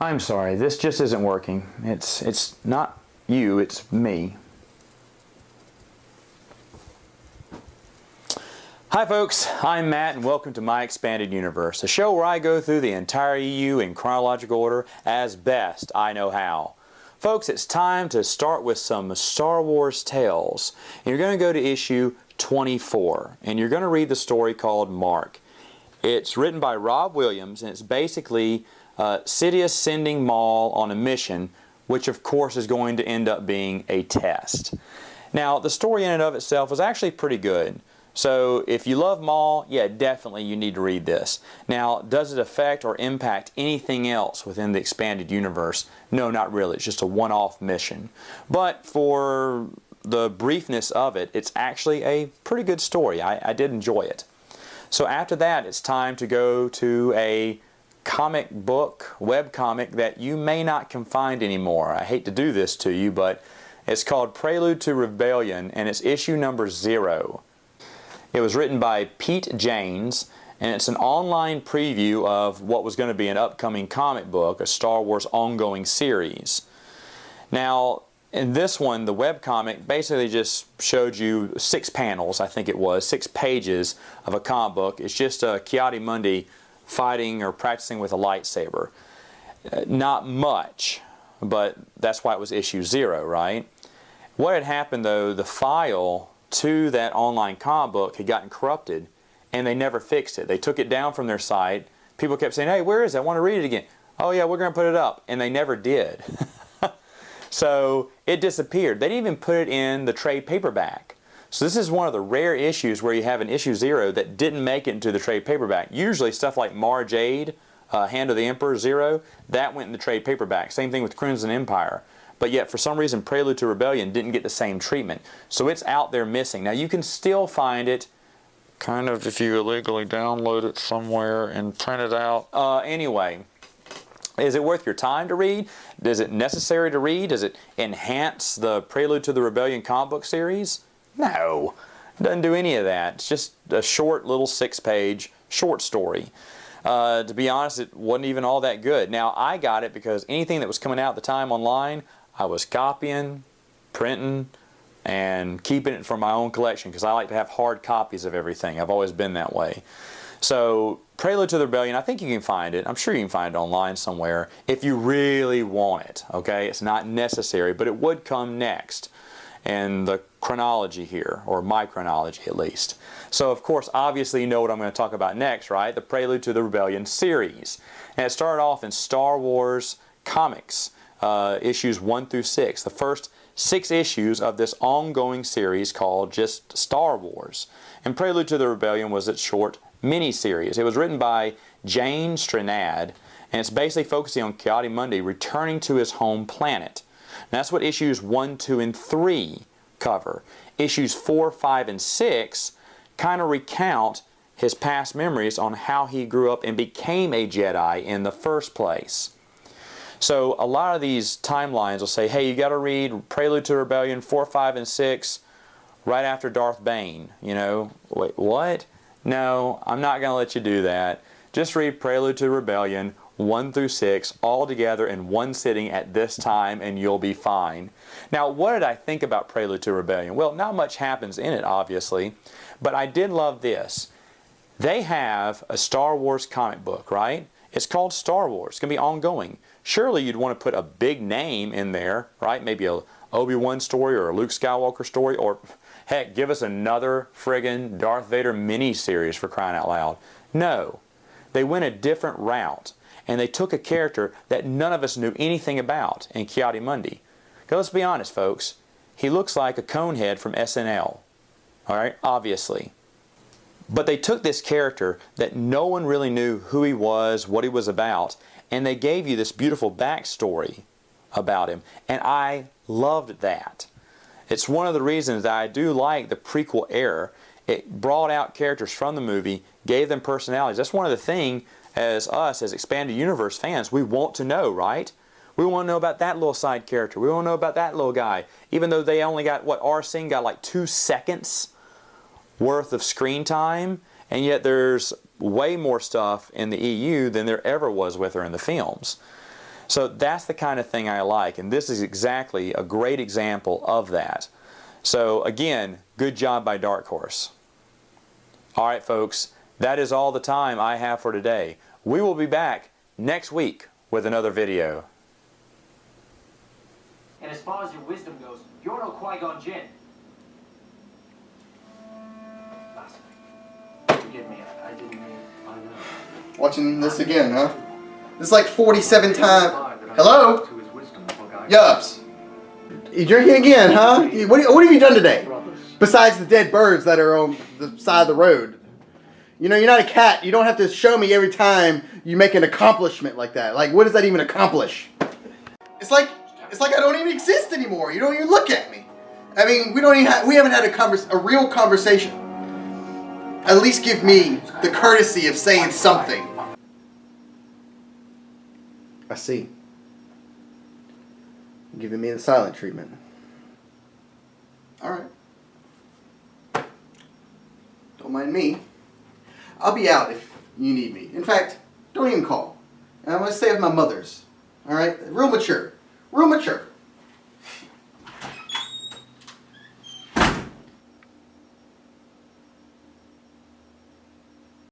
I'm sorry, this just isn't working. It's not you, it's me. Hi folks, I'm Matt and welcome to My Expanded Universe, a show where I go through the entire EU in chronological order as best I know how. Folks, it's time to start with some Star Wars tales. And you're going to go to issue 24 and you're going to read the story called Mark. It's written by Rob Williams and it's basically Sidious sending Maul on a mission, which of course is going to end up being a test. Now the story in and of itself was actually pretty good. So if you love Maul, yeah, definitely you need to read this. Now, does it affect or impact anything else within the expanded universe? No, not really. It's just a one-off mission. But for the briefness of it, it's actually a pretty good story. I did enjoy it. So after that, it's time to go to a comic book, webcomic that you may not can find anymore. I hate to do this to you, but it's called Prelude to Rebellion, and it's issue number 0. It was written by Pete Janes, and it's an online preview of what was going to be an upcoming comic book, a Star Wars ongoing series. Now, in this one, the webcomic basically just showed you 6 panels, I think it was, 6 pages of a comic book. It's just Ki-Adi-Mundi fighting or practicing with a lightsaber. Not much, but that's why it was issue 0, right? What had happened though, the file to that online comic book had gotten corrupted and they never fixed it. They took it down from their site. People kept saying, hey, where is it? I want to read it again. Oh yeah, we're going to put it up. And they never did. So it disappeared. They didn't even put it in the trade paperback. So this is one of the rare issues where you have an issue 0 that didn't make it into the trade paperback. Usually stuff like Mara Jade, Hand of the Emperor 0, that went in the trade paperback. Same thing with Crimson Empire. But yet for some reason Prelude to Rebellion didn't get the same treatment. So it's out there missing. Now you can still find it kind of if you illegally download it somewhere and print it out. Anyway, is it worth your time to read? Is it necessary to read? Does it enhance the Prelude to the Rebellion comic book series? No, it doesn't do any of that. It's just a short little 6-page short story. To be honest, it wasn't even all that good. Now, I got it because anything that was coming out at the time online, I was copying, printing, and keeping it for my own collection because I like to have hard copies of everything. I've always been that way. So, Prelude to the Rebellion, I think you can find it. I'm sure you can find it online somewhere if you really want it, okay? It's not necessary, but it would come next in the chronology here, or my chronology at least. So of course, obviously you know what I'm going to talk about next, right? The Prelude to the Rebellion series. And it started off in Star Wars comics, issues 1 through 6. The first 6 issues of this ongoing series called just Star Wars. And Prelude to the Rebellion was its short mini-series. It was written by Jane Stranad, and it's basically focusing on Ki-Adi-Mundi returning to his home planet. And that's what issues 1, 2, and 3 cover. Issues 4, 5, and 6 kind of recount his past memories on how he grew up and became a Jedi in the first place. So a lot of these timelines will say, hey, you got to read Prelude to Rebellion 4, 5, and 6 right after Darth Bane. You know, wait, what? No, I'm not going to let you do that. Just read Prelude to Rebellion 1 through 6 all together in one sitting at this time and you'll be fine. Now, what did I think about Prelude to Rebellion? Well, not much happens in it, obviously, but I did love this. They have a Star Wars comic book, right? It's called Star Wars. It's going to be ongoing. Surely you'd want to put a big name in there, right? Maybe a Obi-Wan story or a Luke Skywalker story, or heck, give us another friggin' Darth Vader mini-series for crying out loud. No. They went a different route. And they took a character that none of us knew anything about in Ki-Adi-Mundi. Because let's be honest, folks, he looks like a conehead from SNL. Alright, obviously. But they took this character that no one really knew who he was, what he was about, and they gave you this beautiful backstory about him. And I loved that. It's one of the reasons that I do like the prequel era. It brought out characters from the movie, gave them personalities. That's one of the things as us, as Expanded Universe fans, we want to know, right? We want to know about that little side character. We want to know about that little guy. Even though they only got, what, Arsene got like 2 seconds worth of screen time, and yet there's way more stuff in the EU than there ever was with her in the films. So that's the kind of thing I like, and this is exactly a great example of that. So again, good job by Dark Horse. All right, folks, that is all the time I have for today. We will be back next week with another video. And as far as your wisdom goes, you're no Qui-Gon Jinn. Forgive me, I didn't mean, I know. Watching this again, huh? This is like 47 times. Hello? Yups. You drinking again, huh? What have you done today? Besides the dead birds that are on the side of the road. You know, you're not a cat. You don't have to show me every time you make an accomplishment like that. Like, what does that even accomplish? It's like I don't even exist anymore. You don't even look at me. I mean, we haven't had a real conversation. At least give me the courtesy of saying something. I see. You're giving me the silent treatment. Alright. Don't mind me. I'll be out if you need me. In fact, don't even call. I'm going to stay with my mother's. Alright? Real mature. Real mature.